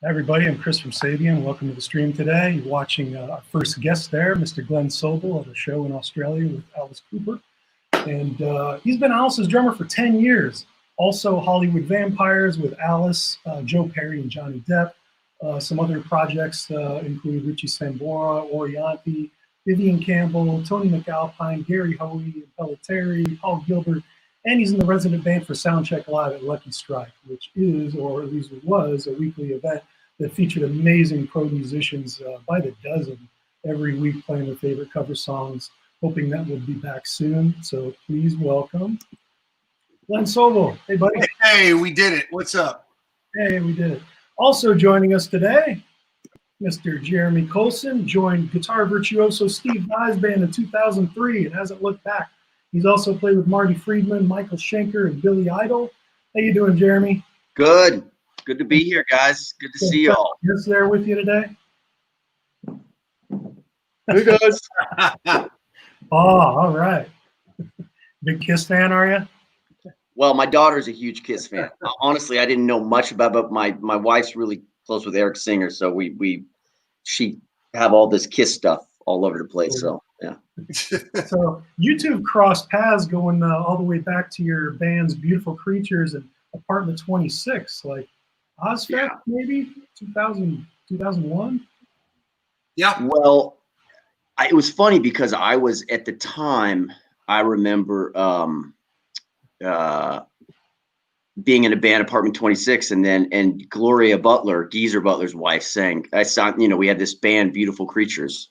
Hi everybody, I'm Chris from Sabian. Welcome to the stream today. You're watching our first guest there, Mr. Glen Sobel at a show in Australia with Alice Cooper. And he's been Alice's drummer for 10 years. Also Hollywood Vampires with Alice, Joe Perry and Johnny Depp. Some other projects include Richie Sambora, Orianthi, Vivian Campbell, Tony McAlpine, Gary Hoey, Pelletieri, Paul Gilbert, and he's in the resident band for Soundcheck Live at Lucky Strike, which is, or at least it was, a weekly event that featured amazing pro musicians by the dozen every week playing their favorite cover songs, hoping that will be back soon. So please welcome Glen Sobel. Hey, buddy. Hey, we did it. What's up? Hey, we did it. Also joining us today, Mr. Jeremy Colson joined guitar virtuoso Steve Vai's band in 2003 and hasn't looked back. He's also played with Marty Friedman, Michael Schenker, and Billy Idol. How you doing, Jeremy? Good. Good to be here, guys. Good to see y'all. Is there with you today? Hey, guys. Oh, all right. Big Kiss fan, are you? Well, my daughter's a huge Kiss fan. Honestly, I didn't know much about it, but my wife's really close with Eric Singer, so she have all this Kiss stuff all over the place. So yeah. So you two have crossed paths going all the way back to your band's Beautiful Creatures and Apartment 26, like Ozfest, maybe 2001. Yeah. Well, it was funny because I was at the time. I remember being in a band, Apartment 26, and Gloria Butler, Geezer Butler's wife, sang. I saw, we had this band, Beautiful Creatures,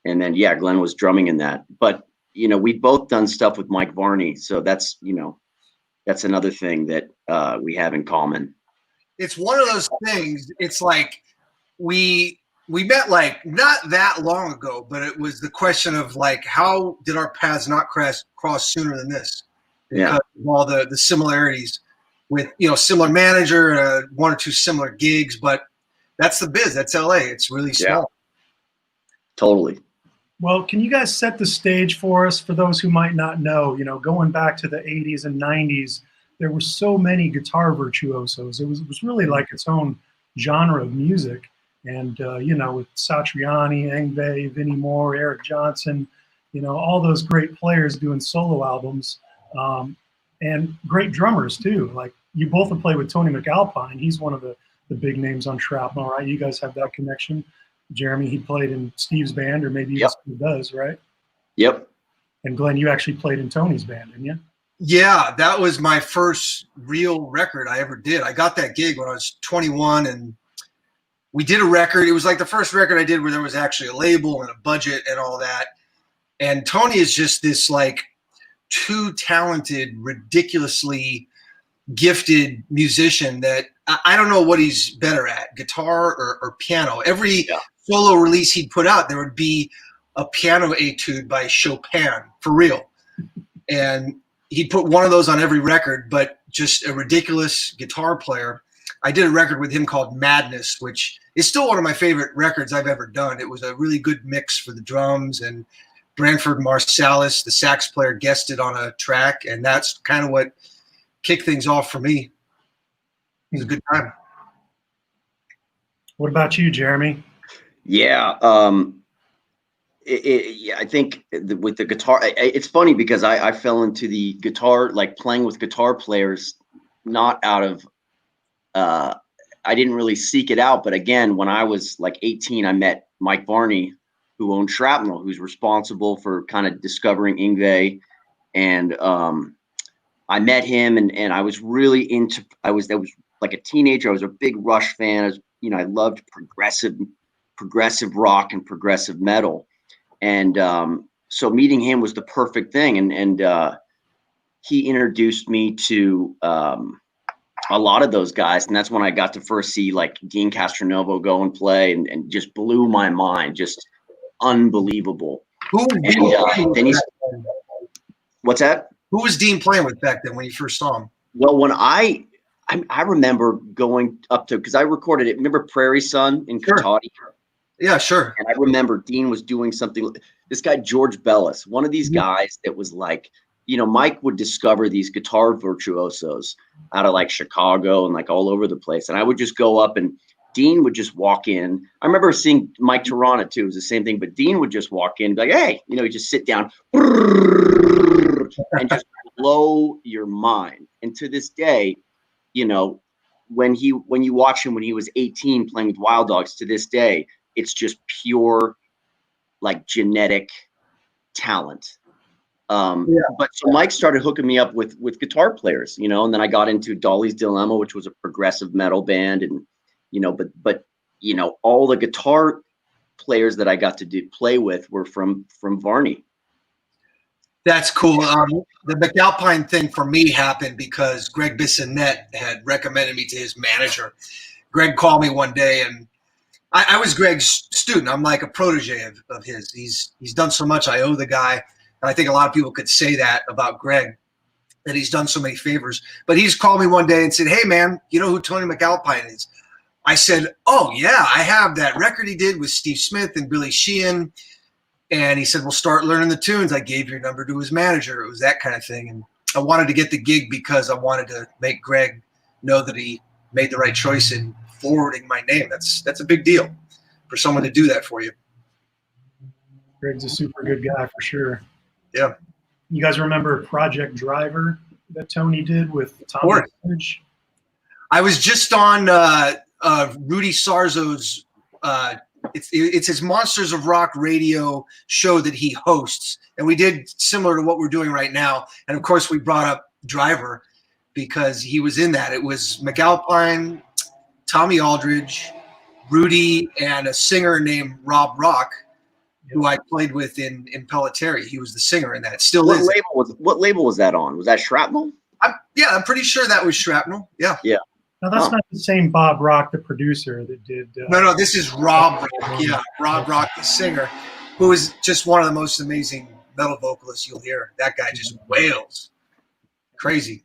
and then Glenn was drumming in that. But we'd both done stuff with Mike Varney, so that's another thing that we have in common. It's one of those things. It's like we met like not that long ago, but it was the question of like, how did our paths not cross sooner than this? Because of all the similarities with similar manager, one or two similar gigs, but that's the biz. That's LA. It's really small. Yeah. Totally. Well, can you guys set the stage for us, for those who might not know, going back to the 80s and 90s, there were so many guitar virtuosos. It was really like its own genre of music. And, with Satriani, Yngwie, Vinnie Moore, Eric Johnson, all those great players doing solo albums, and great drummers too. Like you both have played with Tony McAlpine. He's one of the big names on Shrapnel, right? You guys have that connection. Jeremy, he played in Steve's band, or maybe he still does, right? Yep. And Glenn, you actually played in Tony's band, didn't you? Yeah, that was my first real record I ever did. I got that gig when I was 21, and we did a record. It was like the first record I did where there was actually a label and a budget and all that. And Tony is just this like too talented, ridiculously gifted musician that I don't know what he's better at, guitar or piano. Every solo release he'd put out, there would be a piano etude by Chopin, for real. And he'd put one of those on every record, but just a ridiculous guitar player. I did a record with him called Madness, which is still one of my favorite records I've ever done. It was a really good mix for the drums, and Branford Marsalis, the sax player, guested on a track, and that's kind of what kicked things off for me. It was a good time. What about you, Jeremy? Yeah. I think with the guitar, it's funny because I fell into the guitar, like playing with guitar players, not out of, I didn't really seek it out. But again, when I was like 18, I met Mike Varney, who owned Shrapnel, who's responsible for kind of discovering Yngwie. And I met him and I was really into, that was like a teenager. I was a big Rush fan. I loved progressive rock and progressive metal. And so meeting him was the perfect thing. And he introduced me to a lot of those guys. And that's when I got to first see like Dean Castronovo go and play and just blew my mind. Just unbelievable. What's that? Who was Dean playing with back then when you first saw him? Well, when I remember going up to, because I recorded it. Remember Prairie Sun in Cotati? Yeah, sure. And I remember Dean was doing something. This guy, George Bellis, one of these guys that was like, Mike would discover these guitar virtuosos out of like Chicago and like all over the place. And I would just go up and Dean would just walk in. I remember seeing Mike Tirana too. It was the same thing, but Dean would just walk in and be like, hey, you know, he'd just sit down and just blow your mind. And to this day, you know, when you watch him when he was 18 playing with Wild Dogs, to this day, it's just pure like genetic talent. But so Mike started hooking me up with guitar players, you know, and then I got into Dolly's Dilemma, which was a progressive metal band, and you know, but you know, all the guitar players that I got to play with were from Varney. That's cool. The McAlpine thing for me happened because Greg Bissonette had recommended me to his manager. Greg called me one day, and I was Greg's student. I'm like a protege of his. He's done so much. I owe the guy. And I think a lot of people could say that about Greg, that he's done so many favors. But he's called me one day and said, hey, man, you know who Tony McAlpine is? I said, oh, yeah, I have that record he did with Steve Smith and Billy Sheehan. And he said, well, start learning the tunes. I gave your number to his manager. It was that kind of thing. And I wanted to get the gig because I wanted to make Greg know that he made the right choice in forwarding my name. That's a big deal for someone to do that for you. Greg's a super good guy for sure. Yeah. You guys remember Project Driver that Tony did with Tom Savage? I was just on Rudy Sarzo's it's his Monsters of Rock radio show that he hosts, and we did similar to what we're doing right now. And of course, we brought up Driver because he was in that. It was McAlpine, Tommy Aldridge, Rudy, and a singer named Rob Rock, who I played with in Pelletary. He was the singer in that. It still is. What label was that on? Was that Shrapnel? I'm pretty sure that was Shrapnel. Yeah. Yeah. Now that's not the same Bob Rock, the producer, that did. No, this is Rob Rock. Yeah, Rob Rock, the singer, who is just one of the most amazing metal vocalists you'll hear. That guy just wails. Crazy.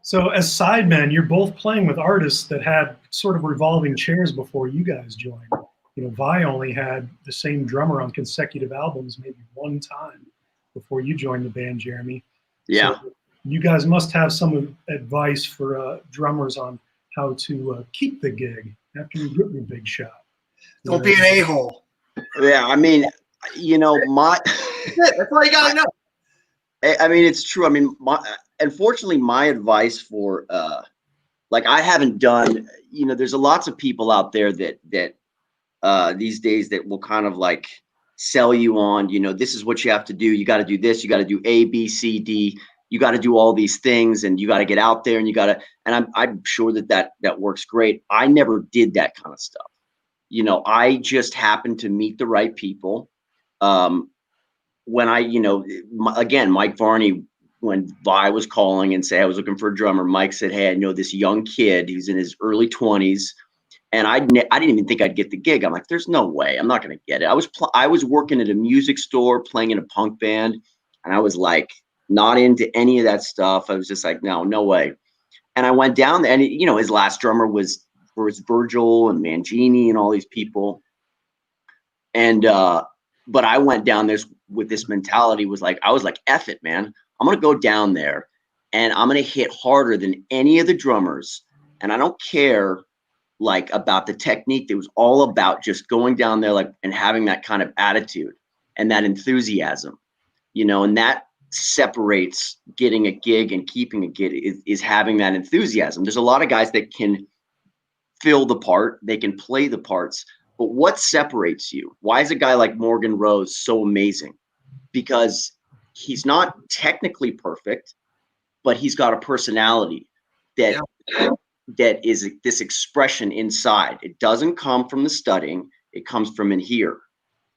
So as sidemen, you're both playing with artists that had sort of revolving chairs before you guys joined. You know, Vai only had the same drummer on consecutive albums maybe one time before you joined the band, Jeremy. Yeah. So you guys must have some advice for drummers on how to keep the gig after you get your big shot. Don't be an a-hole. Yeah, I mean, you know, that's all you gotta know. I mean, it's true. I mean, unfortunately, my advice for like I haven't done. You know, there's lots of people out there that these days that will kind of like sell you on. You know, this is what you have to do. You got to do this. You got to do A, B, C, D. You got to do all these things, and you got to get out there, and you got to. And I'm sure that works great. I never did that kind of stuff. You know, I just happened to meet the right people. When I, you know, again, Mike Varney, when Vai was calling and say I was looking for a drummer, Mike said, hey, I know this young kid. He's in his early 20s. And I didn't even think I'd get the gig. I'm like, there's no way. I'm not going to get it. I was working at a music store, playing in a punk band. And I was like, not into any of that stuff. I was just like, no way. And I went down there, and you know, his last drummer was Virgil and Mangini and all these people. And, but I went down there with this mentality, I was like, F it, man. I'm going to go down there and I'm going to hit harder than any of the drummers. And I don't care like about the technique. It was all about just going down there like and having that kind of attitude and that enthusiasm, you know, and that separates getting a gig and keeping a gig is having that enthusiasm. There's a lot of guys that can fill the part, they can play the parts, but what separates you? Why is a guy like Morgan Rose so amazing? Because he's not technically perfect, but he's got a personality that is this expression inside. It doesn't come from the studying, it comes from in here.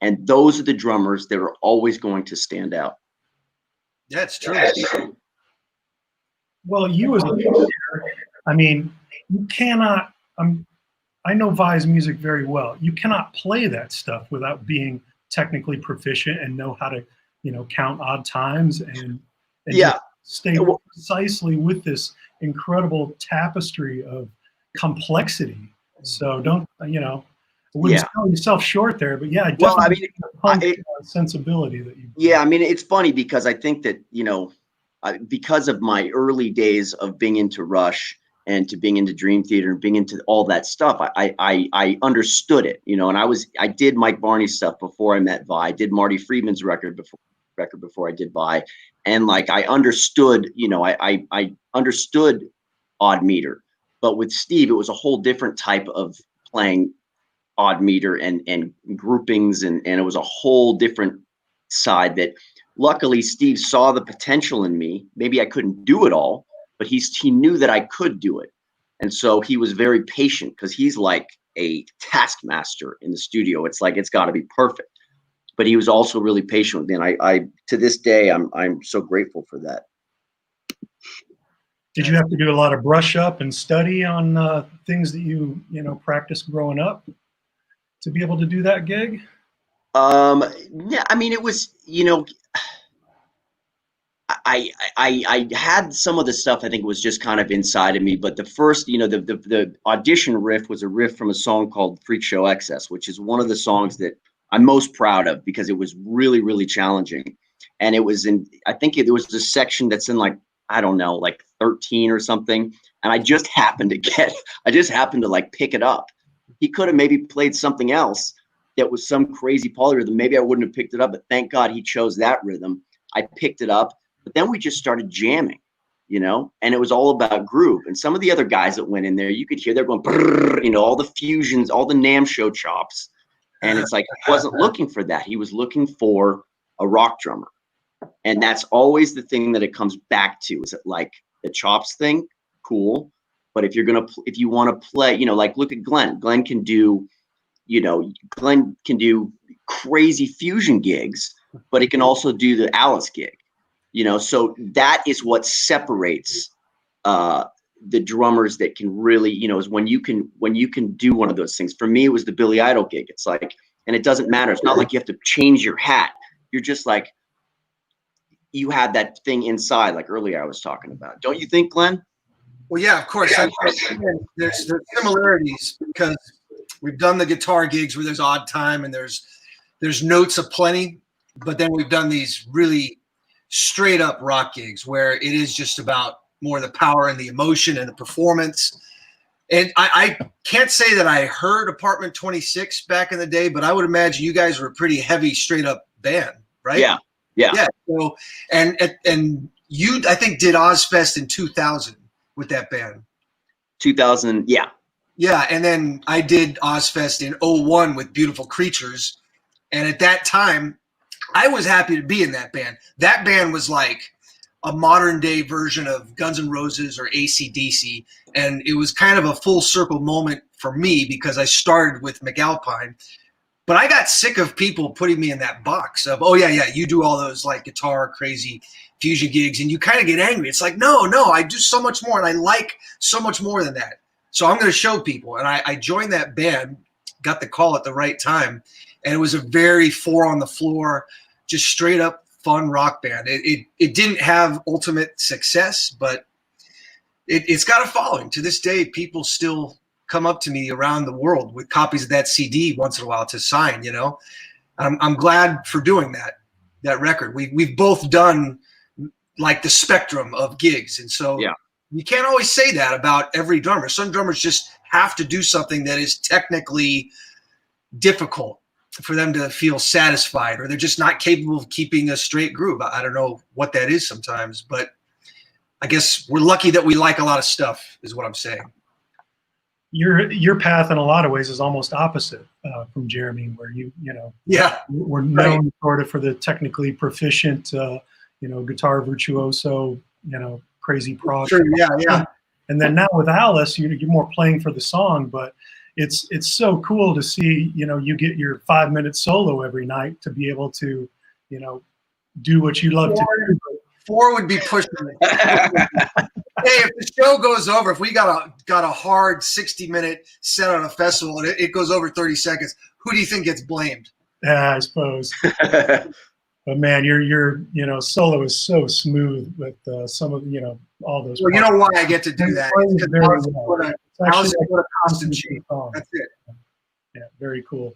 And those are the drummers that are always going to stand out. Yeah, it's true. Well, you as a player, I mean, you cannot, I know Vai's music very well. You cannot play that stuff without being technically proficient and know how to, you know, count odd times and stay precisely with this incredible tapestry of complexity. So don't, you know, I wouldn't sell yourself short there, but yeah, definitely sensibility that you. Yeah, I mean, it's funny because I think that, you know, because of my early days of being into Rush and to being into Dream Theater and being into all that stuff, I understood it, you know. And I did Mike Varney's stuff before I met Vai. I did Marty Friedman's record before I did Vai, and like I understood, you know, I understood odd meter, but with Steve, it was a whole different type of playing odd meter and groupings, and it was a whole different side that luckily Steve saw the potential in me. Maybe I couldn't do it all, but he knew that I could do it. And so he was very patient, because he's like a taskmaster in the studio. It's like, it's got to be perfect. But he was also really patient with me. And I to this day, I'm so grateful for that. Did you have to do a lot of brush up and study on things that you practiced growing up to be able to do that gig? Yeah, I mean, it was, you know, I had some of the stuff, I think, was just kind of inside of me. But the first, you know, the audition riff was a riff from a song called Freak Show Excess, which is one of the songs that I'm most proud of, because it was really, really challenging. And it was in, I think it was a section that's in like, I don't know, like 13 or something. And I just happened to like pick it up. He could have maybe played something else that was some crazy polyrhythm. Maybe I wouldn't have picked it up, but thank God he chose that rhythm. I picked it up, but then we just started jamming, you know, and it was all about groove. And some of the other guys that went in there, you could hear they're going, brrr, you know, all the fusions, all the NAMM show chops. And it's like, he wasn't looking for that. He was looking for a rock drummer. And that's always the thing that it comes back to, is it like the chops thing, cool. But if you want to play, you know, like look at Glen. Glen can do crazy fusion gigs, but he can also do the Alice gig, you know. So that is what separates the drummers that can really, you know, is when you can do one of those things. For me, it was the Billy Idol gig. It's like, and it doesn't matter. It's not like you have to change your hat. You're just like, you have that thing inside, like earlier I was talking about. Don't you think, Glenn? Well, yeah, of course. There's similarities, because we've done the guitar gigs where there's odd time and there's notes aplenty, but then we've done these really straight up rock gigs where it is just about more the power and the emotion and the performance. And I can't say that I heard Apartment 26 back in the day, but I would imagine you guys were a pretty heavy straight up band, right? Yeah. So and you, I think, did Ozfest in 2000 with that band. 2000, yeah. Yeah, and then I did Ozfest in 01 with Beautiful Creatures. And at that time, I was happy to be in that band. That band was like a modern day version of Guns N' Roses or AC/DC. And it was kind of a full circle moment for me, because I started with McAlpine. But I got sick of people putting me in that box of, oh, yeah, you do all those like guitar crazy fusion gigs, and you kind of get angry. It's like, no, I do so much more, and I like so much more than that. So I'm going to show people. And I joined that band, got the call at the right time, and it was a very four on the floor, just straight up fun rock band. It didn't have ultimate success, but it's got a following. To this day, people still come up to me around the world with copies of that CD once in a while to sign, you know. I'm glad for doing that record. We've both done like the spectrum of gigs. And so you can't always say that about every drummer. Some drummers just have to do something that is technically difficult for them to feel satisfied, or they're just not capable of keeping a straight groove. I don't know what that is sometimes, but I guess we're lucky that we like a lot of stuff, is what I'm saying. Your path in a lot of ways is almost opposite from Jeremy, where we're known sort of for the technically proficient, guitar virtuoso, crazy prog. Sure, yeah. And then now with Alice, you're more playing for the song, but it's so cool to see, you get your 5-minute solo every night to be able to, do what you love to do. 4 would be pushing it. Hey, if the show goes over, if we got a hard 60-minute set on a festival and it goes over 30 seconds, who do you think gets blamed? Yeah, I suppose. But man, your solo is so smooth with some of all those. Well, you know why I get to do that? Alice put a constant shape. That's it. Yeah, very cool.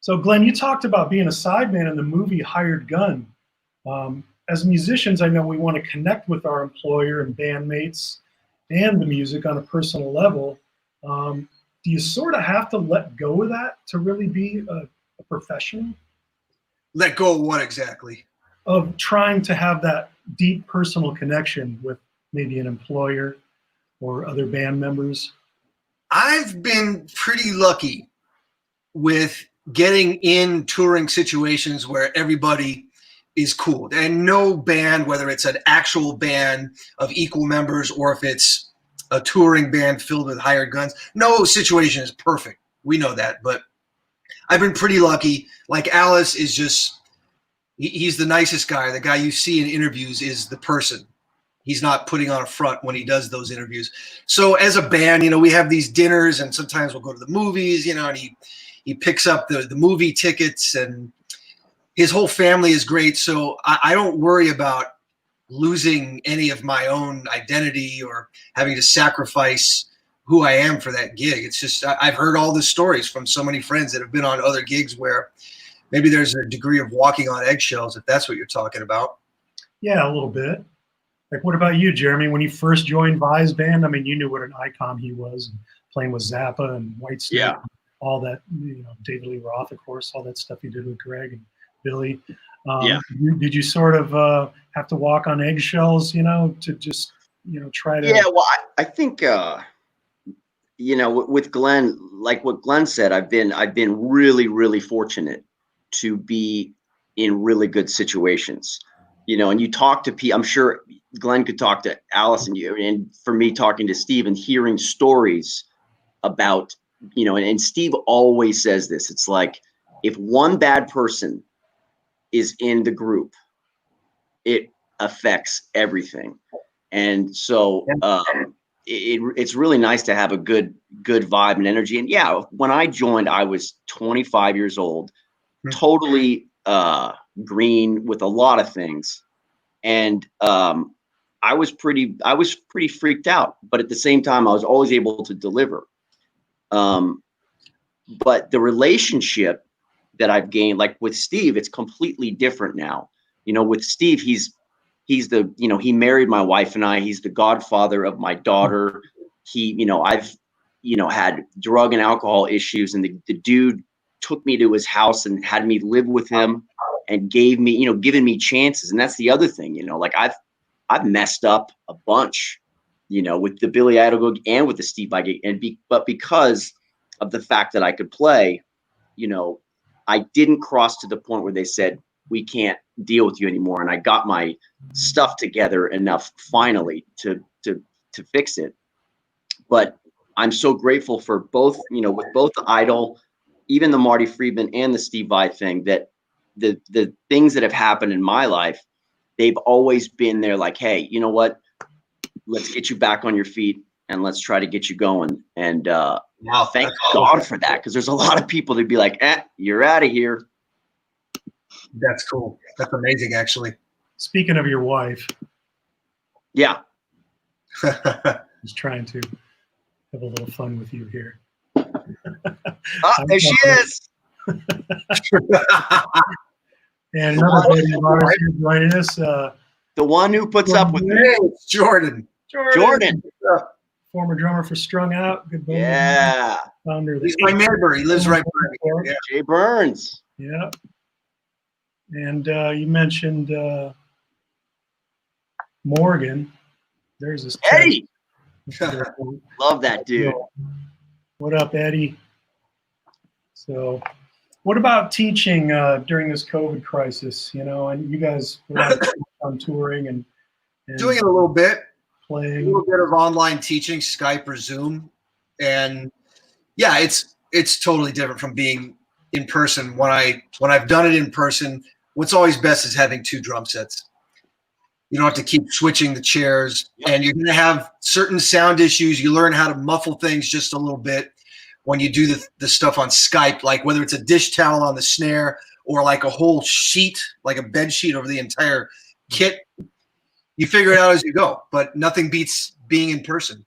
So, Glenn, you talked about being a sideman in the movie Hired Gun. As musicians, I know we want to connect with our employer and bandmates. and the music on a personal level. Do you sort of have to let go of that to really be a professional? Let go of what exactly? Of trying to have that deep personal connection with maybe an employer or other band members? I've been pretty lucky with getting in touring situations where everybody is cool. And no band, whether it's an actual band of equal members or if it's a touring band filled with hired guns, no situation is perfect. We know that. But I've been pretty lucky. Like Alice is just, he's the nicest guy. The guy you see in interviews is the person. He's not putting on a front when he does those interviews. So as a band, you know, we have these dinners and sometimes we'll go to the movies, you know, and he picks up the movie tickets and his whole family is great. So I don't worry about losing any of my own identity or having to sacrifice who I am for that gig. It's just, I've heard all the stories from so many friends that have been on other gigs where maybe there's a degree of walking on eggshells, if that's what you're talking about. Yeah, a little bit. Like, what about you, Jeremy? When you first joined Vai's band, I mean, you knew what an icon he was, playing with Zappa and Whitesnake, Yeah. all that, you know, David Lee Roth, of course, all that stuff you did with Greg and Billy. Yeah. Did you sort of have to walk on eggshells, you know, to just, you know, try to? Yeah, well, I think you know, with Glen, like what Glen said, I've been really, really fortunate to be in really good situations. You know, and you talk to people, I'm sure Glen could talk to Alice and you, and for me talking to Steve and hearing stories about, you know, and Steve always says this, it's like, if one bad person is in the group, it affects everything. And so it's really nice to have a good vibe and energy. And yeah, when I joined, I was 25 years old, totally green with a lot of things. And I was pretty freaked out, but at the same time, I was always able to deliver. But the relationship that I've gained, like with Steve, it's completely different now. You know, with Steve, he's the, you know, he married my wife and I, he's the godfather of my daughter. He, you know, I've, you know, had drug and alcohol issues, and the dude took me to his house and had me live with him and gave me, you know, given me chances. And that's the other thing, you know, like I've messed up a bunch, you know, with the Billy Idol gig and with the Steve Vai gig, but because of the fact that I could play, you know, I didn't cross to the point where they said, we can't deal with you anymore. And I got my stuff together enough finally to fix it. But I'm so grateful for both, you know, with both the Idol, even the Marty Friedman and the Steve Vai thing, that the things that have happened in my life, they've always been there like, hey, you know what, let's get you back on your feet and let's try to get you going. And thank God for that, because there's a lot of people that'd be like, you're out of here. That's cool. That's amazing, actually. Speaking of your wife. Yeah. Just trying to have a little fun with you here. There she is. And another buddy of ours here joining us. The one who puts up with me. It's Jordan. Jordan. Former drummer for Strung Out. Good buddy. Yeah. Founder of He's my neighbor. He lives right by me. Yeah. Jay Burns. Yeah. And you mentioned Morgan. There's this Eddie. Love that dude. What up, Eddie? So, what about teaching during this COVID crisis? You know, and you guys were on touring and doing it a little bit, playing a little bit of online teaching, Skype or Zoom, and yeah, it's totally different from being in person. When I've done it in person, what's always best is having 2 drum sets. You don't have to keep switching the chairs, and you're going to have certain sound issues. You learn how to muffle things just a little bit when you do the stuff on Skype, like whether it's a dish towel on the snare or like a whole sheet, like a bed sheet over the entire kit. You figure it out as you go, but nothing beats being in person.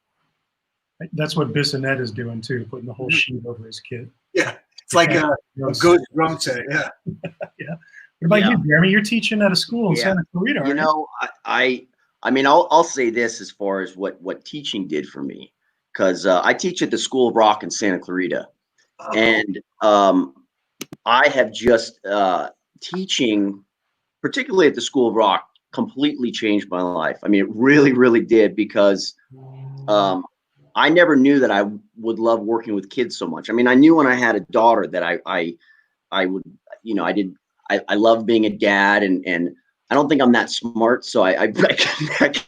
That's what Bissonette is doing too, putting the whole sheet over his kit. Yeah, it's like a good drum set. Yeah. Yeah. What about you, Jeremy? You're teaching at a school in Santa Clarita. You know, I I mean, I'll say this as far as what teaching did for me, because I teach at the School of Rock in Santa Clarita, and I have just teaching, particularly at the School of Rock, completely changed my life. I mean, it really, really did, because I never knew that I would love working with kids so much. I mean, I knew when I had a daughter that I would, you know, I love being a dad, and I don't think I'm that smart, so I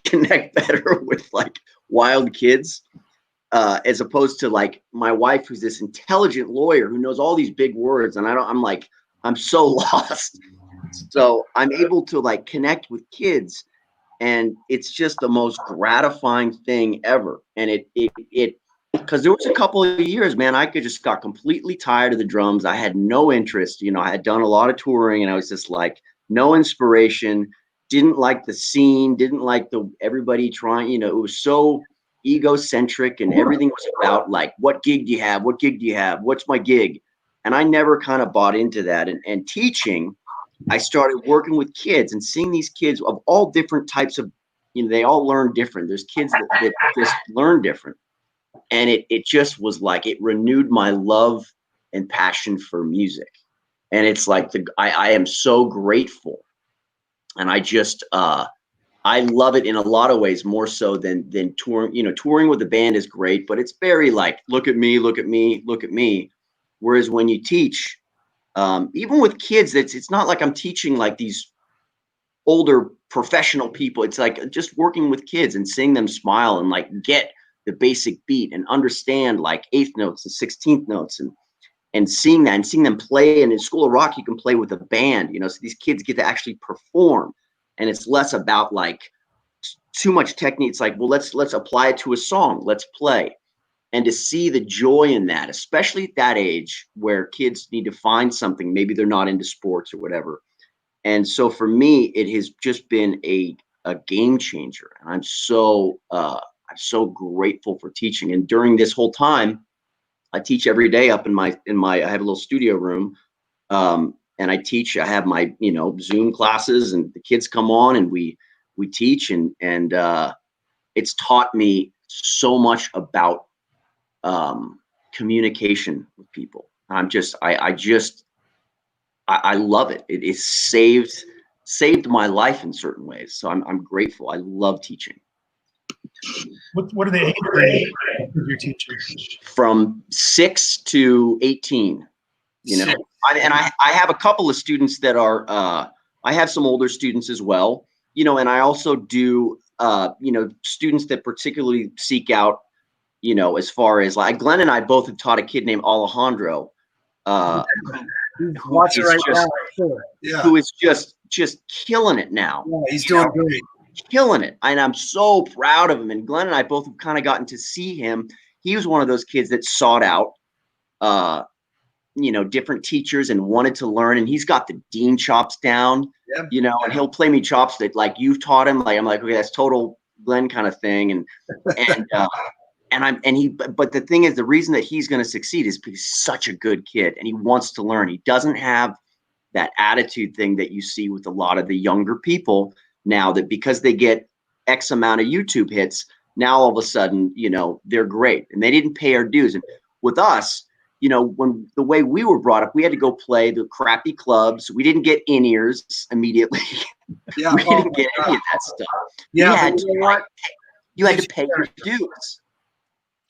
connect better with like wild kids, as opposed to like my wife, who's this intelligent lawyer who knows all these big words, and I'm so lost. So I'm able to like connect with kids, and it's just the most gratifying thing ever. And it because there was a couple of years, man, I just got completely tired of the drums. I had no interest. You know, I had done a lot of touring, and I was just like, no inspiration, didn't like the scene, didn't like everybody trying, you know, it was so egocentric, and everything was about like, what gig do you have? What gig do you have? What's my gig? And I never kind of bought into that. And teaching, I started working with kids and seeing these kids of all different types of, you know, they all learn different. There's kids that just learn different. And it just was like, it renewed my love and passion for music. And it's like, I am so grateful. And I just, I love it in a lot of ways, more so than touring. You know, touring with a band is great, but it's very like, look at me, look at me, look at me. Whereas when you teach, even with kids, it's not like I'm teaching like these older professional people. It's like just working with kids and seeing them smile and like get the basic beat and understand like eighth notes and 16th notes, and seeing that and seeing them play. And in School of Rock, you can play with a band, you know, so these kids get to actually perform, and it's less about like too much technique. It's like, well, let's apply it to a song, let's play. And to see the joy in that, especially at that age where kids need to find something, maybe they're not into sports or whatever. And so for me, it has just been a game changer. And I'm so grateful for teaching. And during this whole time, I teach every day up in my I have a little studio room. And I teach. I have my, you know, Zoom classes, and the kids come on, and we teach, and it's taught me so much about communication with people. I love it. It is saved my life in certain ways. So I'm grateful. I love teaching. What are the age range of your teachers? From 6 to 18. You know, I have a couple of students that are. I have some older students as well. You know, and I also do. You know, students that particularly seek out. You know, as far as like Glen and I both have taught a kid named Alejandro, who is just killing it now. Yeah, he's doing great. Killing it. And I'm so proud of him. And Glen and I both have kind of gotten to see him. He was one of those kids that sought out, you know, different teachers and wanted to learn. And he's got the Dean chops down, you know, and he'll play me chops that like you've taught him. Like, I'm like, okay, that's total Glen kind of thing. But the thing is, the reason that he's going to succeed is because he's such a good kid and he wants to learn. He doesn't have that attitude thing that you see with a lot of the younger people now, that because they get X amount of YouTube hits, now all of a sudden, you know, they're great and they didn't pay our dues. And with us, you know, when the way we were brought up, we had to go play the crappy clubs. We didn't get in-ears immediately. Yeah, we didn't get any of that stuff. Yeah, you had to pay your dues.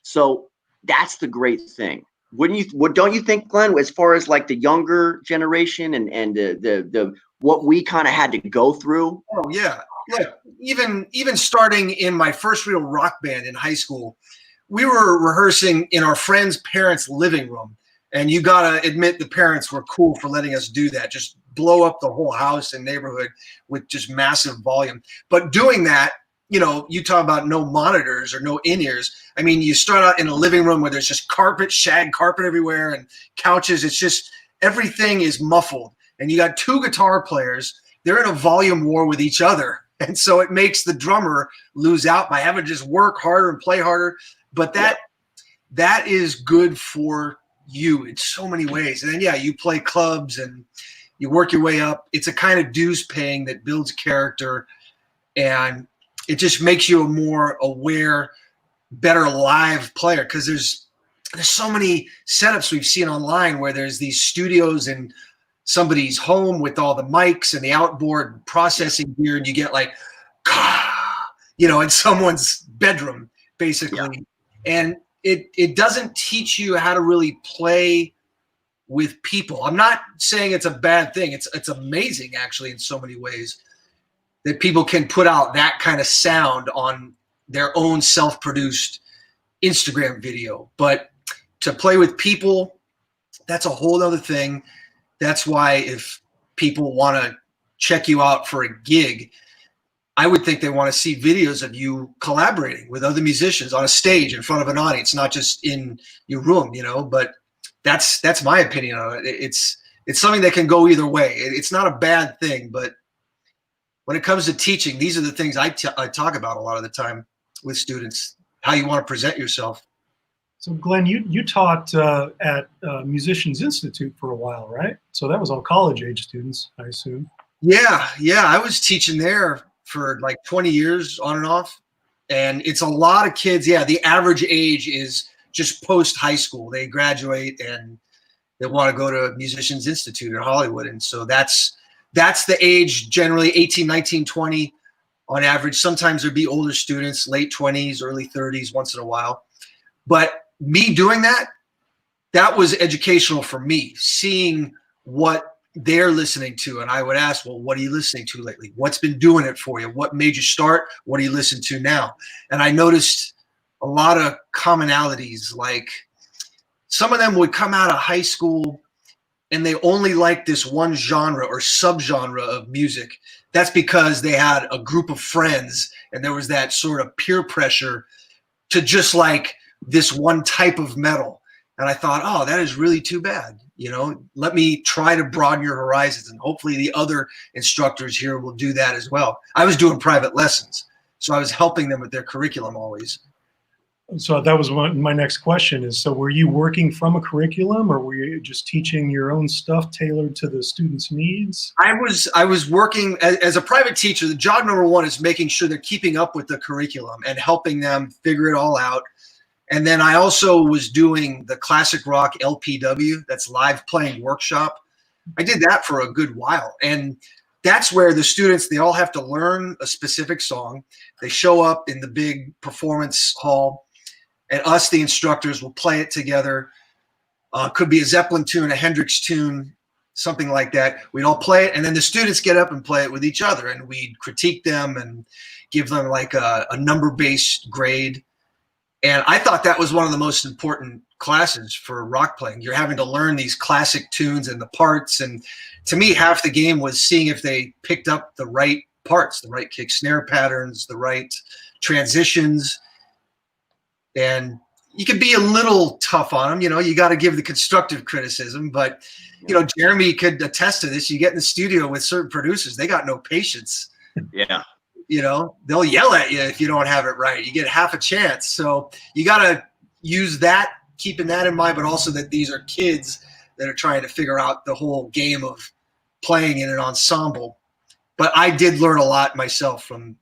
So that's the great thing. Don't you think, Glen, as far as like the younger generation and the what we kind of had to go through? Oh yeah. Look, even starting in my first real rock band in high school, we were rehearsing in our friend's parents' living room. And you gotta admit the parents were cool for letting us do that. Just blow up the whole house and neighborhood with just massive volume. But doing that, you know, you talk about no monitors or no in-ears. I mean, you start out in a living room where there's just shag carpet everywhere and couches. It's just, everything is muffled. And you got two guitar players. They're in a volume war with each other. And so it makes the drummer lose out by having to just work harder and play harder. But that is good for you in so many ways. And then, yeah, you play clubs and you work your way up. It's a kind of dues paying that builds character. And it just makes you a more aware, better live player, because there's so many setups we've seen online where there's these studios in somebody's home with all the mics and the outboard processing gear, and you get like, in someone's bedroom, basically. Yeah. And it doesn't teach you how to really play with people. I'm not saying it's a bad thing. It's amazing, actually, in so many ways, that people can put out that kind of sound on their own self-produced Instagram video. But to play with people, that's a whole other thing. That's why if people want to check you out for a gig, I would think they want to see videos of you collaborating with other musicians on a stage in front of an audience, not just in your room, but that's my opinion on it. It's something that can go either way. It's not a bad thing, but when it comes to teaching, these are the things I talk about a lot of the time with students, how you want to present yourself. So Glenn, you taught at Musicians Institute for a while, right? So that was all college age students, I assume. Yeah. I was teaching there for like 20 years on and off. And it's a lot of kids. Yeah, the average age is just post high school. They graduate and they want to go to Musicians Institute in Hollywood. And so that's the age, generally 18, 19, 20 on average. Sometimes there'd be older students, late 20s, early 30s once in a while. But me doing that was educational for me, seeing what they're listening to. And I would ask, well, what are you listening to lately? What's been doing it for you? What made you start? What do you listen to now? And I noticed a lot of commonalities. Like some of them would come out of high school and they only liked this one genre or subgenre of music. That's because they had a group of friends and there was that sort of peer pressure to just like this one type of metal. And I thought, oh, that is really too bad. Let me try to broaden your horizons, and hopefully the other instructors here will do that as well. I was doing private lessons, so I was helping them with their curriculum always. So that was my next question is, so were you working from a curriculum, or were you just teaching your own stuff tailored to the students' needs? I was working as a private teacher. The job number one is making sure they're keeping up with the curriculum and helping them figure it all out. And then I also was doing the classic rock LPW, that's live playing workshop. I did that for a good while. And that's where the students, they all have to learn a specific song. They show up in the big performance hall, and us, the instructors, will play it together. Could be a Zeppelin tune, a Hendrix tune, something like that. We'd all play it, and then the students get up and play it with each other, and we'd critique them and give them like a number-based grade. And I thought that was one of the most important classes for rock playing. You're having to learn these classic tunes and the parts. And to me, half the game was seeing if they picked up the right parts, the right kick snare patterns, the right transitions. And you can be a little tough on them. You got to give the constructive criticism. But, Jeremy could attest to this. You get in the studio with certain producers, they got no patience. Yeah. They'll yell at you if you don't have it right. You get half a chance. So you got to use that, keeping that in mind, but also that these are kids that are trying to figure out the whole game of playing in an ensemble. But I did learn a lot myself from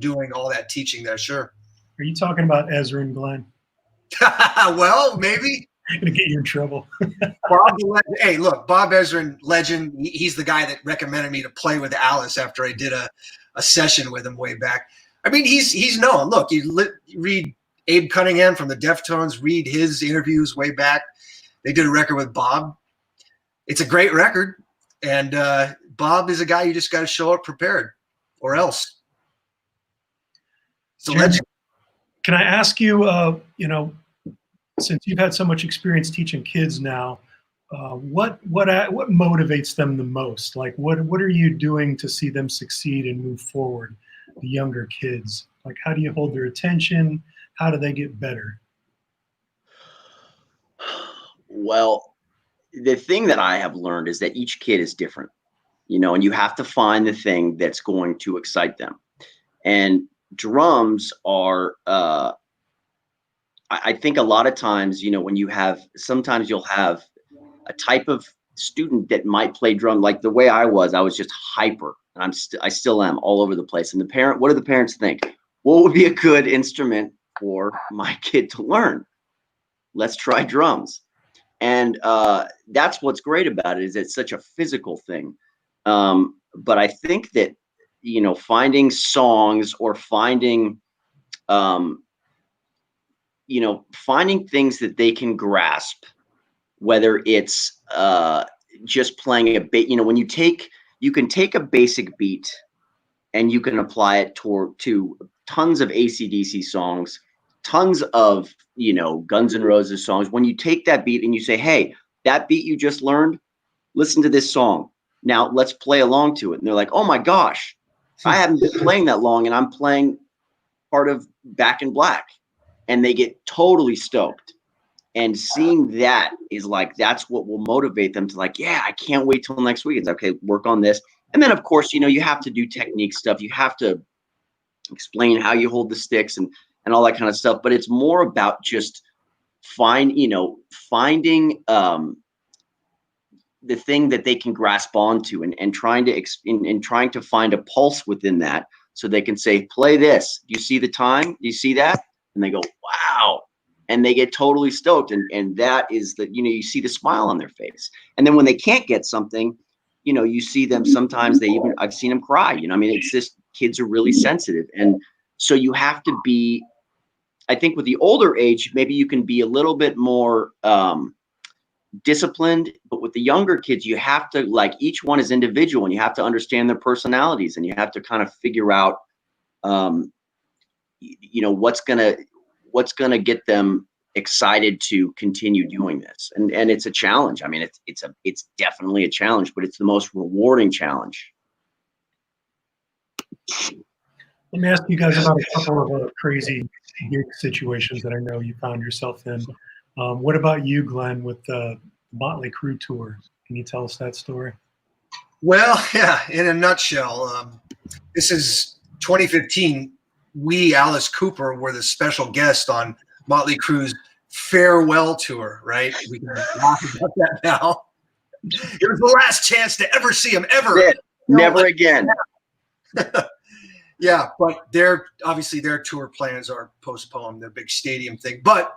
doing all that teaching there, sure. Are you talking about Ezra and Glen? Well, maybe. I'm going to get you in trouble. Hey, look, Bob Ezrin, legend. He's the guy that recommended me to play with Alice after I did a session with him way back. I mean, he's known. Look, you read Abe Cunningham from the Deftones, read his interviews way back. They did a record with Bob. It's a great record. And Bob is a guy you just got to show up prepared, or else. It's a legend. Can I ask you, since you've had so much experience teaching kids now, what motivates them the most? Like, what are you doing to see them succeed and move forward, the younger kids? Like, how do you hold their attention? How do they get better? Well, the thing that I have learned is that each kid is different, and you have to find the thing that's going to excite them. And drums are, I think a lot of times, sometimes you'll have a type of student that might play drum like the way I was just hyper. and I still am all over the place. And what do the parents think? What would be a good instrument for my kid to learn? Let's try drums. And that's what's great about it, is it's such a physical thing. But I think that, finding songs or finding, finding things that they can grasp, whether it's just playing a bit, when you can take a basic beat and you can apply it to tons of AC/DC songs, tons of, Guns N' Roses songs. When you take that beat and you say, hey, that beat you just learned, listen to this song. Now let's play along to it. And they're like, oh my gosh, I haven't been playing that long and I'm playing part of Back in Black. And they get totally stoked. And seeing that is like, that's what will motivate them to like, yeah, I can't wait till next week. It's okay, work on this. And then of course, you have to do technique stuff. You have to explain how you hold the sticks and all that kind of stuff. But it's more about just finding the thing that they can grasp onto and trying to find a pulse within that, so they can say, play this. You see the time? You see that? And they go, wow. And they get totally stoked. And that is you see the smile on their face. And then when they can't get something, you see them, sometimes I've seen them cry, it's just, kids are really sensitive. And so you have to be, I think with the older age, maybe you can be a little bit more disciplined, but with the younger kids, you have to, like, each one is individual and you have to understand their personalities, and you have to kind of figure out, what's gonna get them excited to continue doing this. And it's a challenge. I mean, it's definitely a challenge, but it's the most rewarding challenge. Let me ask you guys about a couple of crazy gig situations that I know you found yourself in. What about you, Glenn, with the Motley Crue tour? Can you tell us that story? Well, yeah, in a nutshell, this is 2015. We, Alice Cooper, were the special guest on Motley Crue's farewell tour, right? We can laugh about that now. It was the last chance to ever see him, ever. Never again. Yeah, but their tour plans are postponed, their big stadium thing. But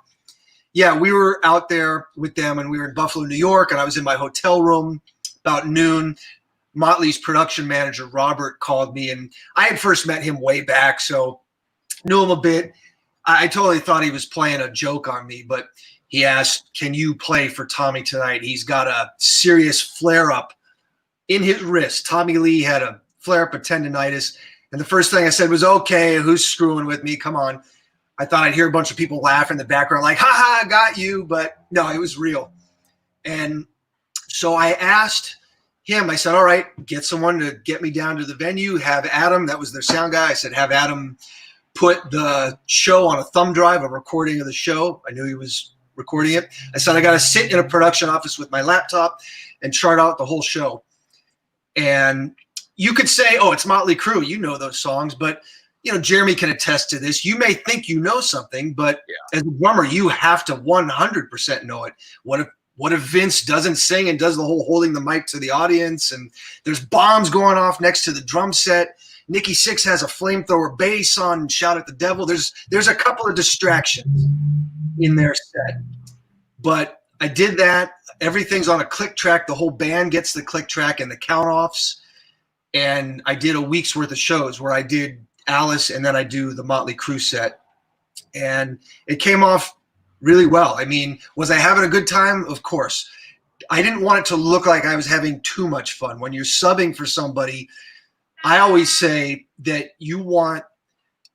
yeah, we were out there with them, and we were in Buffalo, New York, and I was in my hotel room about noon. Motley's production manager, Robert, called me, and I had first met him way back, so knew him a bit. I totally thought he was playing a joke on me, but he asked, can you play for Tommy tonight? He's got a serious flare-up in his wrist. Tommy Lee had a flare-up of tendonitis. And the first thing I said was, okay, who's screwing with me? Come on. I thought I'd hear a bunch of people laugh in the background like, ha ha, got you. But no, it was real. And so I asked him, I said, all right, get someone to get me down to the venue, have Adam, that was their sound guy. I said, have Adam put the show on a thumb drive, a recording of the show. I knew he was recording it. I said, I got to sit in a production office with my laptop and chart out the whole show. And you could say, oh, it's Motley Crue. You know those songs. But, Jeremy can attest to this. You may think you know something, but as a drummer, you have to 100% know it. What if Vince doesn't sing and does the whole holding the mic to the audience, and there's bombs going off next to the drum set? Nikki Sixx has a flamethrower bass on Shout at the Devil. There's a couple of distractions in their set. But I did that. Everything's on a click track. The whole band gets the click track and the count-offs. And I did a week's worth of shows where I did Alice and then I do the Motley Crue set. And it came off really well. I mean, was I having a good time? Of course. I didn't want it to look like I was having too much fun. When you're subbing for somebody, I always say that you want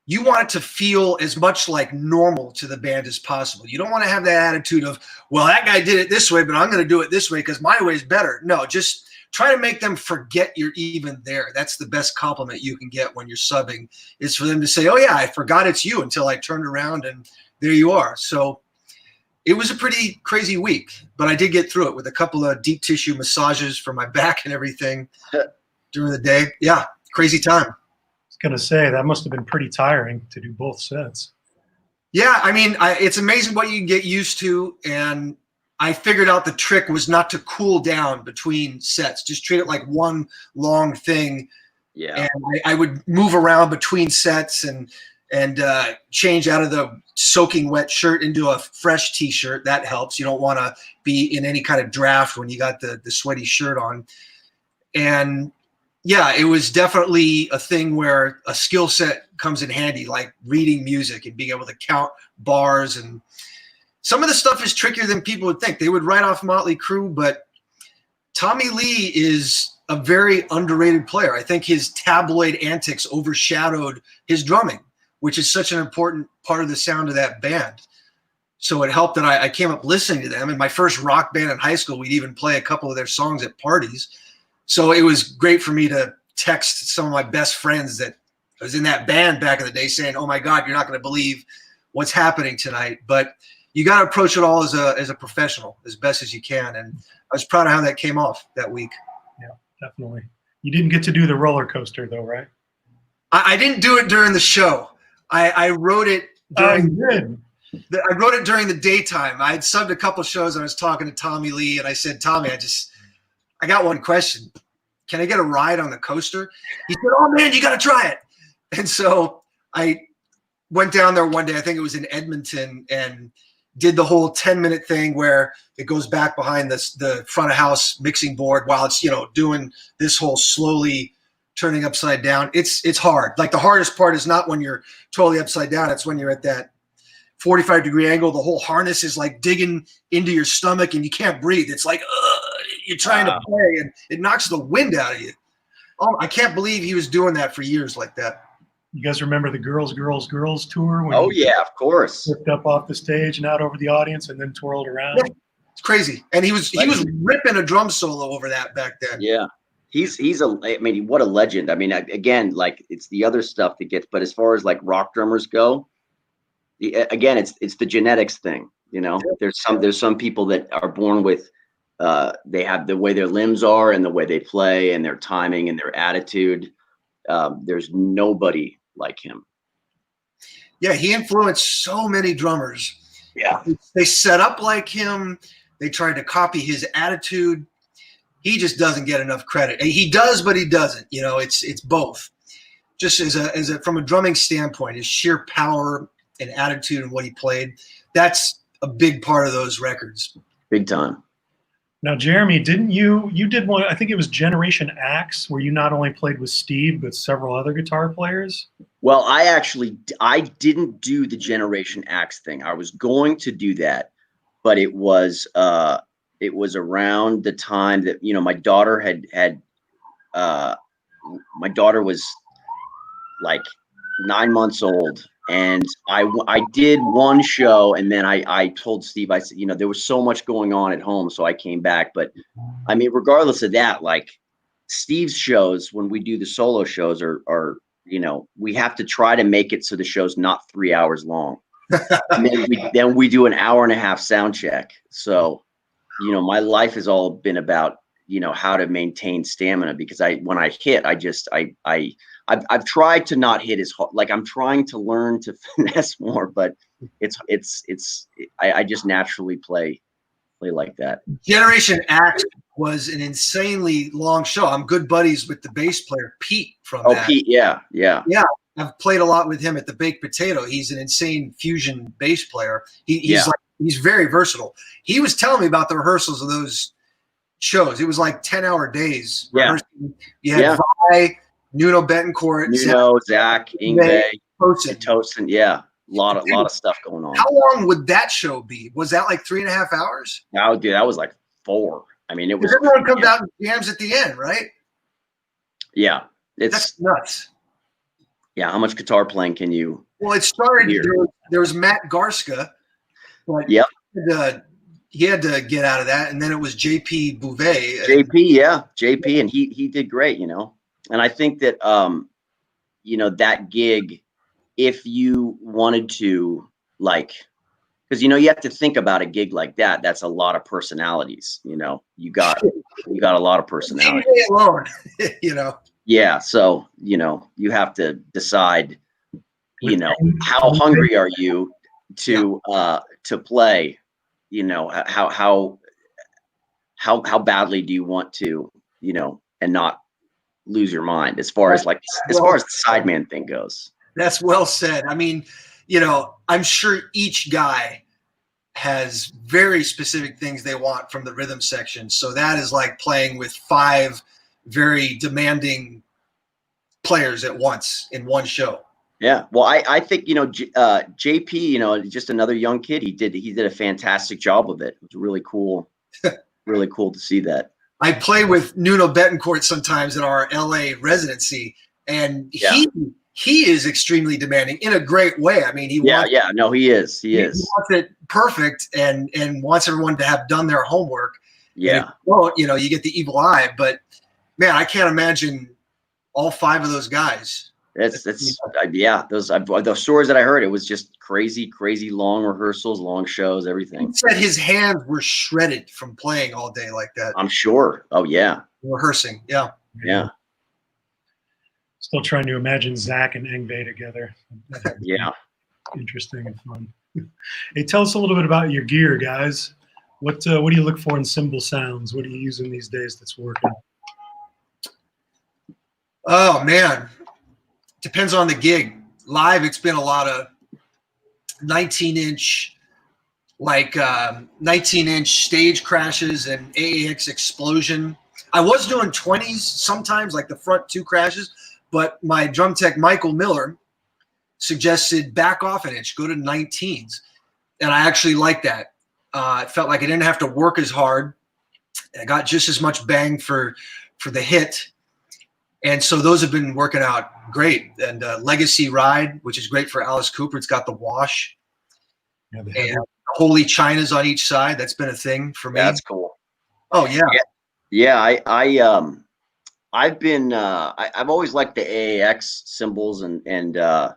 it to feel as much like normal to the band as possible. You don't want to have that attitude of, well, that guy did it this way, but I'm going to do it this way because my way is better. No, just try to make them forget you're even there. That's the best compliment you can get when you're subbing, is for them to say, oh, yeah, I forgot it's you until I turned around and there you are. So it was a pretty crazy week, but I did get through it with a couple of deep tissue massages for my back and everything during the day. Yeah, crazy time. I was going to say, that must have been pretty tiring to do both sets. Yeah, I mean, it's amazing what you can get used to, and I figured out the trick was not to cool down between sets. Just treat it like one long thing, Yeah. And I would move around between sets and change out of the soaking wet shirt into a fresh t-shirt. That helps. You don't want to be in any kind of draft when you got the sweaty shirt on. And yeah, it was definitely a thing where a skill set comes in handy, like reading music and being able to count bars. And some of the stuff is trickier than people would think. They would write off Motley Crue, but Tommy Lee is a very underrated player. I think his tabloid antics overshadowed his drumming, which is such an important part of the sound of that band. So it helped that I came up listening to them. In my first rock band in high school, we'd even play a couple of their songs at parties. So it was great for me to text some of my best friends that was in that band back in the day saying, oh my God, you're not going to believe what's happening tonight. But you got to approach it all as a professional as best as you can. And I was proud of how that came off that week. Yeah, definitely. You didn't get to do the roller coaster though, right? I didn't do it during the show. I wrote it during I wrote it during the daytime. I had subbed a couple shows and I was talking to Tommy Lee and I said, Tommy, I got one question. Can I get a ride on the coaster? He said, oh man, you got to try it. And so I went down there one day, I think it was in Edmonton, and did the whole 10-minute thing where it goes back behind the front of house mixing board while it's, doing this whole slowly turning upside down. It's hard. Like the hardest part is not when you're totally upside down. It's when you're at that 45-degree angle. The whole harness is like digging into your stomach and you can't breathe. It's like, you're trying to play and it knocks the wind out of you. Oh, I can't believe he was doing that for years like that. You guys remember the Girls tour? When oh yeah, of course. Flipped up off the stage and out over the audience and then twirled around. Yeah, it's crazy. And he was ripping a drum solo over that back then. Yeah. What a legend. I mean, again, like it's the other stuff that gets, but as far as like rock drummers go, again, it's the genetics thing. There's some people that are born with, they have the way their limbs are and the way they play and their timing and their attitude. There's nobody like him. Yeah, he influenced so many drummers. Yeah. They set up like him. They tried to copy his attitude. He just doesn't get enough credit. He does, but he doesn't. It's both. Just from a drumming standpoint, his sheer power and attitude and what he played, that's a big part of those records. Big time. Now, Jeremy, didn't you did one, I think it was Generation Axe, where you not only played with Steve, but several other guitar players? Well, I didn't do the Generation Axe thing. I was going to do that, but it was around the time that, my daughter my daughter was like 9 months old. And I did one show, and then I told Steve, I said, there was so much going on at home, so I came back. But I mean, regardless of that, like Steve's shows, when we do the solo shows, are we have to try to make it so the show's not 3 hours long. And then we do an hour and a half sound check. So, my life has all been about how to maintain stamina, because when I hit, I've tried to not hit as hard. Like I'm trying to learn to finesse more, but I just naturally play like that. Generation Axe was an insanely long show. I'm good buddies with the bass player Pete from that. Oh, Pete, yeah. I've played a lot with him at the Baked Potato. He's an insane fusion bass player. He's very versatile. He was telling me about the rehearsals of those shows. It was like 10-hour days. Yeah. You had Vi, Nuno Betancourt, Zach, Ingve, Colson. Tosin. Yeah. A lot of stuff going on. How long would that show be? Was that like 3.5 hours? No, dude, that was like 4. I mean, it was. Everyone comes out and jams at the end, right? Yeah. That's nuts. Yeah. How much guitar playing can you? Well, it started, there was Matt Garska. Yep. He had to get out of that. And then it was JP Bouvet. JP. And he did great, And I think that, that gig, if you wanted to, like, because, you have to think about a gig like that. That's a lot of personalities, you got a lot of personalities. Alone, Yeah. So, you have to decide, how hungry are you to play, how badly do you want to, and not lose your mind as far as the sideman thing goes. That's well said. I mean, I'm sure each guy has very specific things they want from the rhythm section. So that is like playing with 5 very demanding players at once in one show. Yeah. Well, I think, JP, just another young kid, he did a fantastic job of it. It was really cool. Really cool to see that. I play with Nuno Betancourt sometimes in our LA residency, and he is extremely demanding in a great way. I mean, he wants it perfect and wants everyone to have done their homework. Yeah. Well, you get the evil eye, but man, I can't imagine all 5 of those guys. Those stories that I heard, it was just crazy long rehearsals, long shows, everything. He said his hands were shredded from playing all day like that. I'm sure. Oh yeah. Rehearsing. Yeah. Yeah. Still trying to imagine Zach and Engve together. Yeah. Interesting and fun. Hey, tell us a little bit about your gear, guys. What do you look for in cymbal sounds? What are you using these days that's working? Oh man, depends on the gig. Live, it's been a lot of 19-inch stage crashes and AAX explosion. I was doing 20s sometimes, like the front 2 crashes, but my drum tech, Michael Miller, suggested back off an inch, go to 19s. And I actually liked that. It felt like I didn't have to work as hard. I got just as much bang for the hit. And so those have been working out great. And Legacy Ride, which is great for Alice Cooper. It's got the wash. Yeah, and Holy Chinas on each side. That's been a thing for me. That's cool. Oh yeah. Yeah. I've always liked the AAX cymbals and the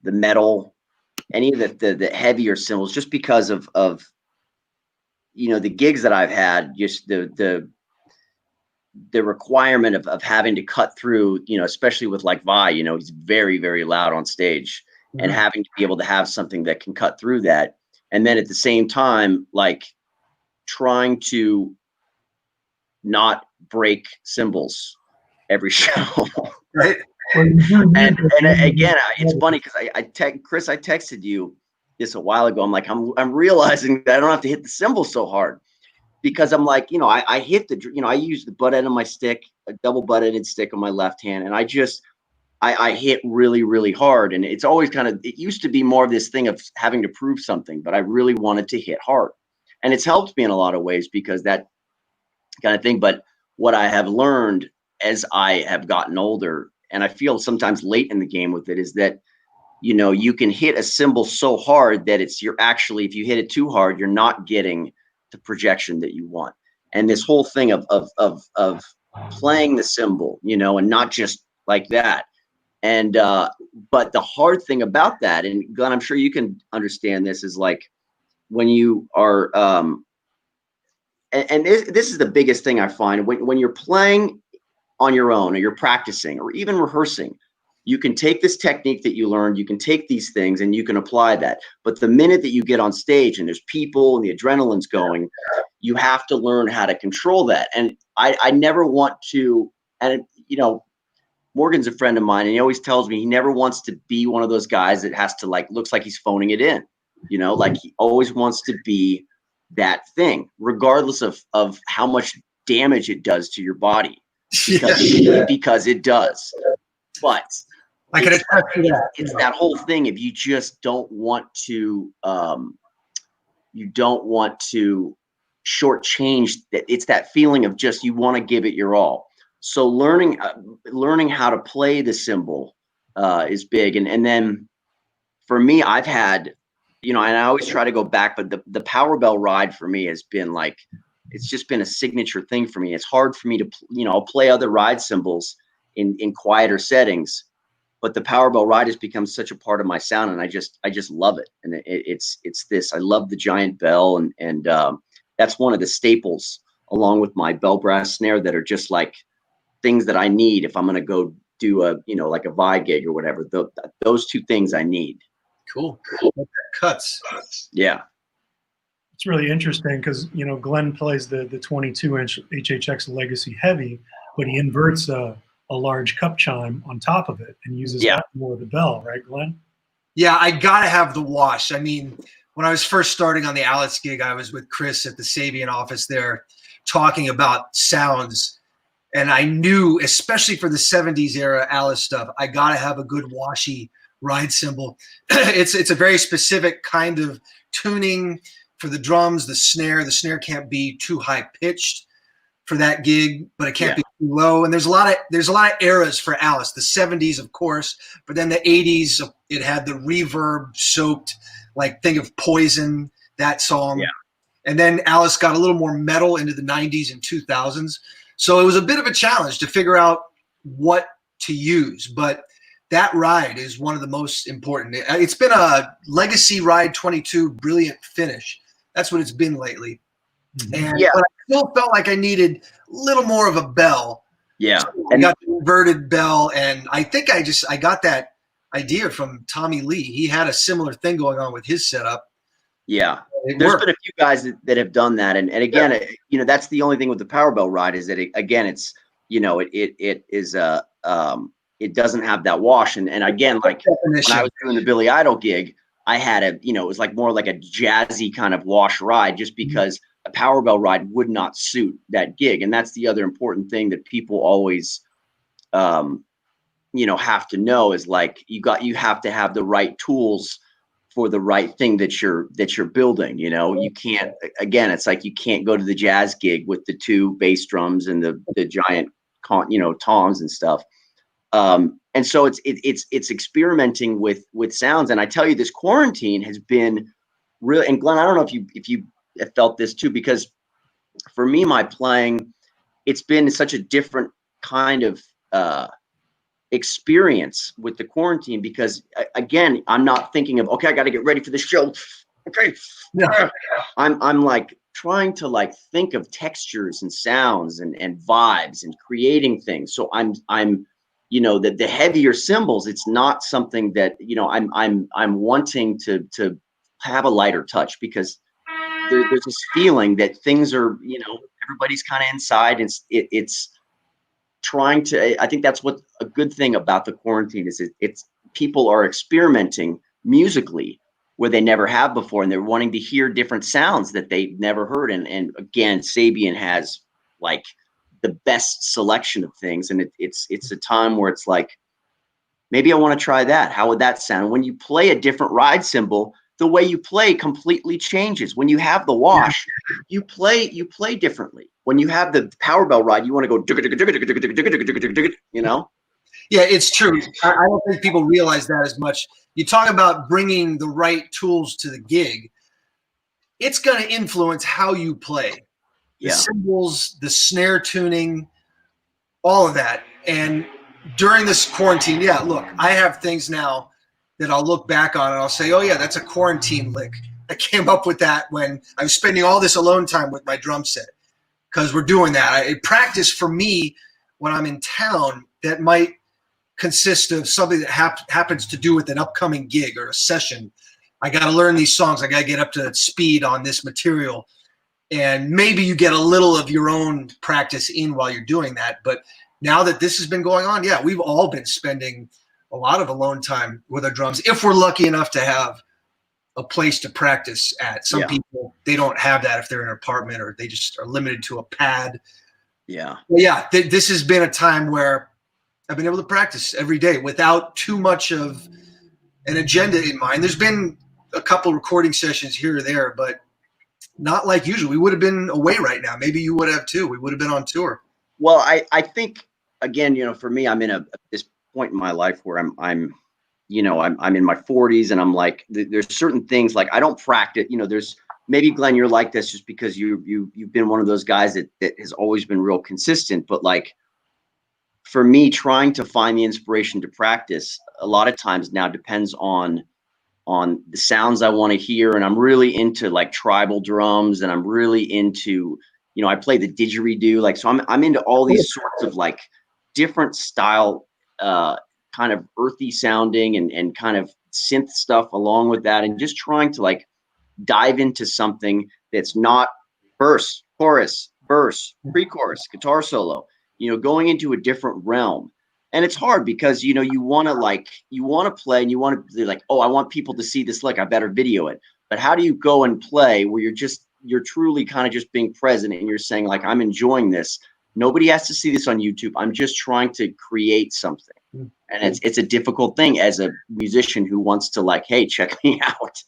metal, any of the heavier cymbals, just because of the gigs that I've had, just the requirement of having to cut through, especially with like Vai, he's very, very loud on stage, and having to be able to have something that can cut through that. And then at the same time, like trying to not break cymbals every show. Right. and again, it's funny because Chris, I texted you this a while ago. I'm like, I'm realizing that I don't have to hit the cymbal so hard, because I'm like, I hit I use the butt end of my stick, a double butt-ended stick on my left hand, and I hit really, really hard. And it's always it used to be more of this thing of having to prove something, but I really wanted to hit hard. And it's helped me in a lot of ways because that kind of thing. But what I have learned as I have gotten older, and I feel sometimes late in the game with it, is that, you can hit a cymbal so hard that if you hit it too hard, you're not getting the projection that you want. And this whole thing of playing the cymbal, and not just like that. And but the hard thing about that, and Glenn, I'm sure you can understand this, is like when you are and this is the biggest thing I find when you're playing on your own, or you're practicing, or even rehearsing, you can take this technique that you learned, you can take these things and you can apply that. But the minute that you get on stage and there's people and the adrenaline's going, you have to learn how to control that. And I never want to, and Morgan's a friend of mine, and he always tells me he never wants to be one of those guys that has to looks like he's phoning it in, like he always wants to be that thing, regardless of how much damage it does to your body, because it does. But I can attest to that. It's that whole thing. If you just don't want to, shortchange that. It's that feeling of just, you want to give it your all. So learning how to play the cymbal is big. And then for me, I've had, and I always try to go back, but the Power Bell ride for me has been it's just been a signature thing for me. It's hard for me to, I'll play other ride cymbals in quieter settings, but the Power Bell ride has become such a part of my sound, and I just love it. And it's this, I love the giant bell, and that's one of the staples, along with my bell brass snare, that are just like things that I need if I'm going to go do a, like a Vai gig or whatever. Those two things I need. Cool. Cuts. Yeah. It's really interesting because, you know, Glen plays the 22-inch HHX Legacy Heavy, but he inverts a large cup chime on top of it and uses Yeah. that more of the bell, right, Glen? Yeah, I gotta have the wash. I mean, when I was first starting on the Alice gig, I was with Chris at the Sabian office there talking about sounds. And I knew, especially for the 70s era Alice stuff, I gotta have a good washy ride cymbal. It's a very specific kind of tuning for the drums, the snare. The snare can't be too high pitched for that gig, but it can't be too low. And there's a lot of eras for Alice. The 70s, of course, but then the 80s, it had the reverb soaked, like think of Poison, that song. Yeah. And then Alice got a little more metal into the 90s and 2000s. So it was a bit of a challenge to figure out what to use, but that ride is one of the most important. It's been a Legacy Ride 22 brilliant finish. That's what it's been lately. And but I still felt like I needed a little more of a bell. Yeah. So I got the inverted bell, and I think I got that idea from Tommy Lee. He had a similar thing going on with his setup. Yeah. There's been a few guys that have done that. And again, you know, that's the only thing with the power bell ride is that it's, you know, it is it doesn't have that wash. And again, like when I was doing the Billy Idol gig, I had a, you know, it was like more like a jazzy kind of wash ride just because a power bell ride would not suit that gig. And that's the other important thing that people always, you know, have to know is like, you have to have the right tools for the right thing that you're building. You know, you can't, again, it's like, you can't go to the jazz gig with the two bass drums and the giant, you know, toms and stuff. And so it's experimenting with sounds. And I tell you, this quarantine has been real. And Glenn, I don't know if you have felt this too, because for me, my playing, it's been such a different kind of experience with the quarantine, because again, I'm not thinking of, okay, I got to get ready for the show. Okay. Yeah. I'm like trying to like think of textures and sounds and vibes and creating things. So I'm you know, the heavier cymbals, it's not something that, you know, I'm wanting to have a lighter touch, because there's this feeling that things are, you know, everybody's kind of inside. It's trying to, I think that's what a good thing about the quarantine is. It's people are experimenting musically where they never have before, and they're wanting to hear different sounds that they never heard. And again, Sabian has like the best selection of things, and it's a time where it's like, maybe I want to try that. How would that sound? When you play a different ride cymbal, the way you play completely changes. When you have the wash, you play differently. When you have the power bell ride, you want to go, you know? Yeah, it's true. I don't think people realize that as much. You talk about bringing the right tools to the gig. It's going to influence how you play. The cymbals, the snare tuning, all of that. And during this quarantine, yeah, look, I have things now that I'll look back on and I'll say, oh yeah, that's a quarantine lick. I came up with that when I was spending all this alone time with my drum set, because we're doing that. Practice for me when I'm in town, that might consist of something that happens to do with an upcoming gig or a session. I got to learn these songs. I got to get up to speed on this material. And maybe you get a little of your own practice in while you're doing that. But now that this has been going on, yeah, we've all been spending a lot of alone time with our drums, if we're lucky enough to have a place to practice at. Some people, they don't have that if they're in an apartment, or they just are limited to a pad. Yeah. But yeah, this has been a time where I've been able to practice every day without too much of an agenda in mind. There's been a couple recording sessions here or there, but not like usual. We would have been away right now. Maybe you would have too. We would have been on tour. Well, I think, again, you know, for me, I'm in this point in my life where I'm you know, I'm in my 40s, and I'm like, there's certain things like I don't practice. You know, there's maybe, Glenn, you're like this just because you've been one of those guys that has always been real consistent. But like for me, trying to find the inspiration to practice a lot of times now depends on the sounds I want to hear. And I'm really into like tribal drums, and I'm really into, you know, I play the didgeridoo, like, so I'm into all these sorts of like different style, kind of earthy sounding and kind of synth stuff along with that, and just trying to like dive into something that's not verse, chorus, verse, pre-chorus, guitar solo, you know, going into a different realm. And it's hard because, you know, you want to play and you want to be like, oh, I want people to see this lick, I better video it. But how do you go and play where you're truly kind of just being present and you're saying like, I'm enjoying this. Nobody has to see this on YouTube. I'm just trying to create something. And it's a difficult thing as a musician who wants to like, hey, check me out.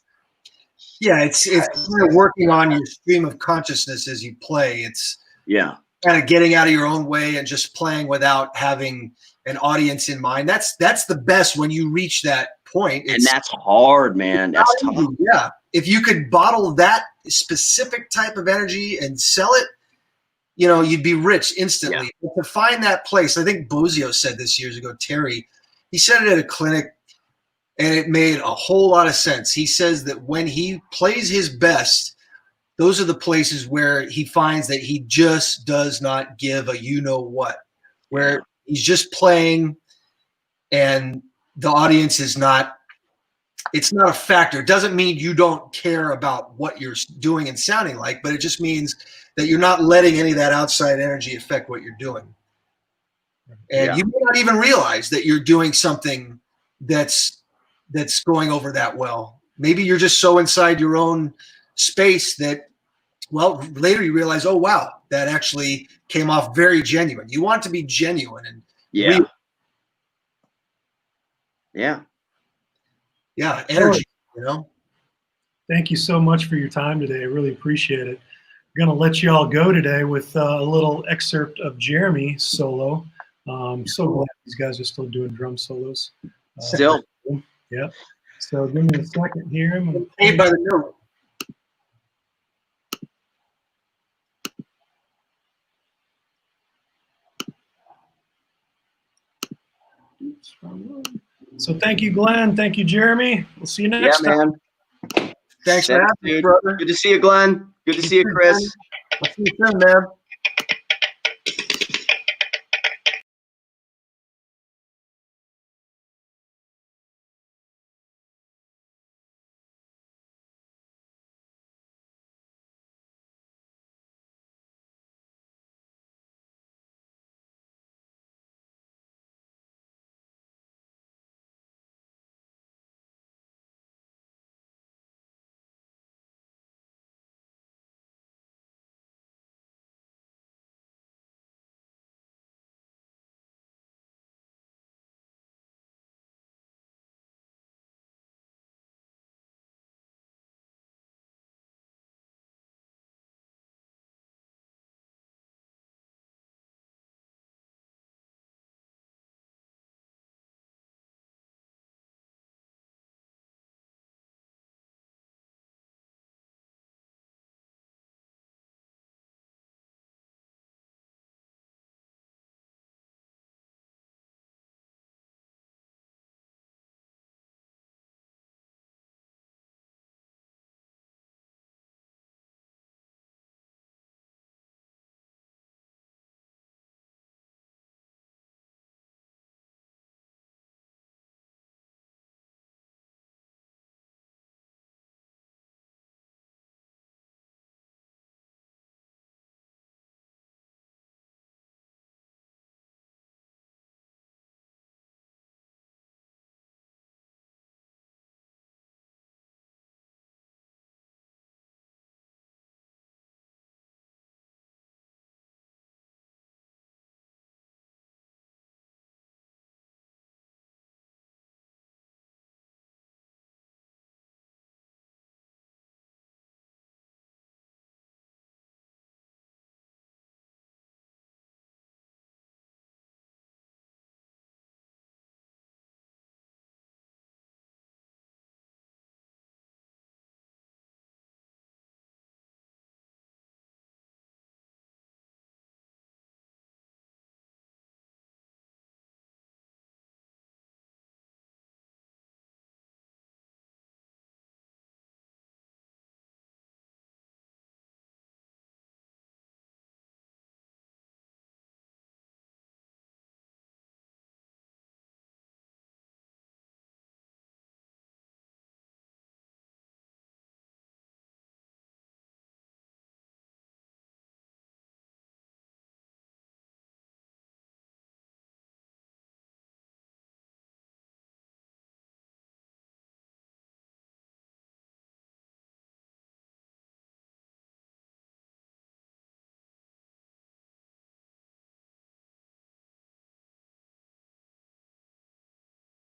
Yeah, it's kind of working on your stream of consciousness as you play. It's kind of getting out of your own way and just playing without having an audience in mind. That's the best when you reach that point. And that's hard, man. That's tough. Yeah. If you could bottle that specific type of energy and sell it, you know, you'd be rich instantly. Yeah. But to find that place, I think Bozio said this years ago, Terry, he said it at a clinic and it made a whole lot of sense. He says that when he plays his best, those are the places where he finds that he just does not give a you-know-what, where he's just playing and the audience is not, it's not a factor. It doesn't mean you don't care about what you're doing and sounding like, but it just means that you're not letting any of that outside energy affect what you're doing. And you may not even realize that you're doing something that's going over that well. Maybe you're just so inside your own space that, well, later you realize, oh, wow, that actually came off very genuine. You want it to be genuine and real. Yeah, energy, you know. Thank you so much for your time today. I really appreciate it. I'm going to let you all go today with a little excerpt of Jeremy's solo. So glad these guys are still doing drum solos. Still. Yeah. So give me a second here. I'm going to paid by the note. So thank you, Glenn. Thank you, Jeremy. We'll see you next time. Man. Thanks for having me, brother. Good to see you, Glenn. Good to see you, Chris. I'll see you soon, man.